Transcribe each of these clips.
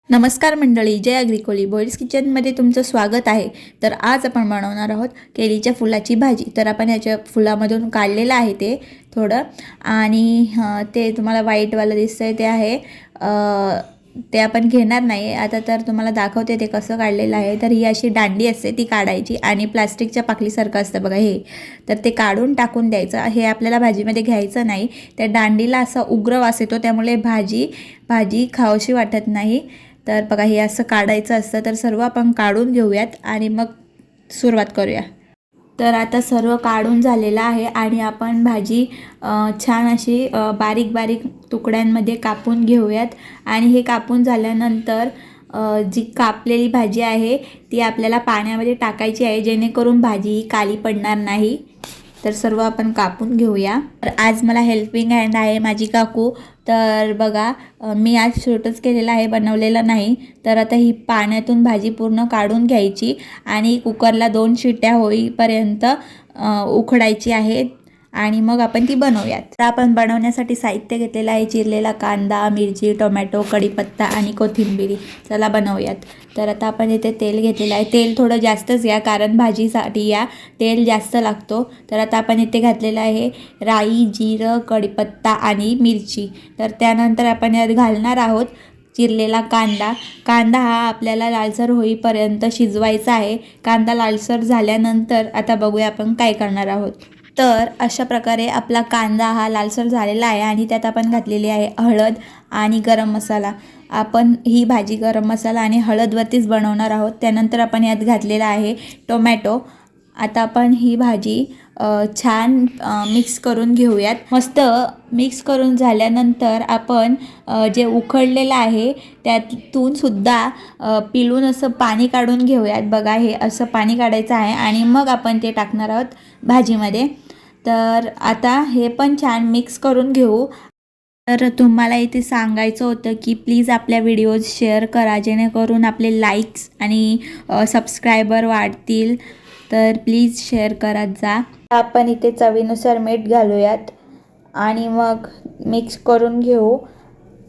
नमस्कार मंडळी, जय अग्रिकोली बॉईज किचनमध्ये तुमचं स्वागत आहे। तर आज आपण बनवणार आहोत केळीच्या फुलाची भाजी। तर आपण याच्या फुलामधून काढलेलं आहे ते थोडं, आणि ते तुम्हाला व्हाईटवालं दिसतंय ते आहे, ते आपण घेणार नाही आता। तर तुम्हाला दाखवते ते कसं काढलेलं आहे। तर ही अशी दांडी असते ती काढायची, आणि प्लास्टिकच्या पाकळीसारखं असतं बघा हे, तर ते काढून टाकून द्यायचं। हे आपल्याला भाजीमध्ये घ्यायचं नाही, त्या दांडीला असा उग्र वास येतो, त्यामुळे भाजी खावीशी वाटत नाही। तर बघा हे असं काढायचं असतं। तर सर्व आपण काढून घेऊयात आणि मग सुरुवात करूया। तर आता सर्व काढून झालेलं आहे, आणि आपण भाजी छान अशी बारीक बारीक तुकड्यांमध्ये कापून घेऊयात। आणि हे कापून झाल्यानंतर जी कापलेली भाजी आहे ती आपल्याला पाण्यामध्ये टाकायची आहे, जेणेकरून भाजी काली पडणार नाही। तर सर्व आपण कापून घेऊया। तर आज मला हेल्पिंग हँड आहे माझी काकू। तर बघा मी आज शूटच केलेला आहे, बनवलेलं नाही। तर आता ही पाण्यातून भाजी पूर्ण काढून घ्यायची, आणि कुकरला 2 शिट्ट्या होईपर्यंत उकडायची आहे, आणि मग आपण ती बनवूयात। तर आपण बनवण्यासाठी साहित्य घेतलेलं आहे, चिरलेला कांदा, मिरची, टोमॅटो, कढीपत्ता आणि कोथिंबीर। चला बनवूयात। तर आता आपण इथे तेल घेतलेलं आहे, तेल थोडं जास्तच घ्या, कारण भाजीसाठी या तेल जास्त लागतो। तर आता आपण इथे घातलेलं आहे राई, जिरं, कढीपत्ता आणि मिरची। तर त्यानंतर आपण यात घालणार आहोत चिरलेला कांदा हा आपल्याला लालसर होईपर्यंत शिजवायचा आहे। कांदा लालसर झाल्यानंतर आता बघूया आपण काय करणार आहोत। तर अशा प्रकारे आपला कांदा हा लालसर झालेला आहे, आणि त्यात आपण घातलेली आहे हळद आणि गरम मसाला। आपण ही भाजी गरम मसाला आणि हळदवरतीच बनवणार आहोत। त्यानंतर आपण यात घातलेला आहे टोमॅटो। आता आपण ही भाजी छान मिक्स करून घेऊयात। मस्त मिक्स करून झाल्यानंतर आपण जे उकळलेलं आहे त्यातून सुद्धा पिळून असं पाणी काढून घेऊयात। बघा हे असं पाणी काढायचं आहे, आणि मग आपण ते टाकणार आहोत भाजीमध्ये। तर आता हे पण छान मिक्स करून घेऊ। तर तुम्हाला इथे सांगायचं होतं की प्लीज आपल्या व्हिडिओज शेअर करा, जेणेकरून आपले लाईक्स आणि सबस्क्रायबर वाढतील। तर प्लीज शेअर करत जा। आपण इथे चवीनुसार मीठ घालूयात, आणि मग मिक्स करून घेऊ।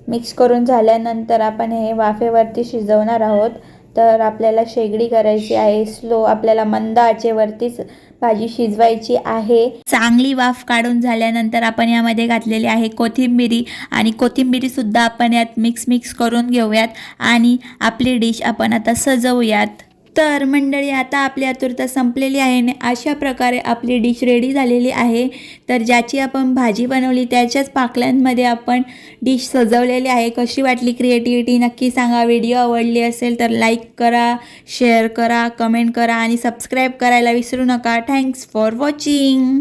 मिक्स करून झाल्यानंतर आपण हे वाफेवरती शिजवणार आहोत। तर आपल्याला शेगडी करायची आहे स्लो, आपल्याला मंद आचेवरतीच भाजी शिजवायची आहे। चांगली वाफ काढून झाल्यानंतर आपण यामध्ये घातलेली आहे कोथिंबीर, आणि कोथिंबीर सुद्धा आपण यात मिक्स करून घेऊयात, आणि आपली डिश आपण आता सजवूयात। तर मंडळी आता आपली आतुरता संपलेली आहे, आणि अशा प्रकारे आपली डिश रेडी झालेली आहे। तर ज्याची आपण भाजी बनवली त्याच्याच पाकळ्यांमध्ये आपण डिश सजवलेली आहे। कशी वाटली क्रिएटिव्हिटी नक्की सांगा। व्हिडिओ आवडली असेल तर लाईक करा, शेअर करा, कमेंट करा, आणि सबस्क्राईब करायला विसरू नका। Thanks for watching.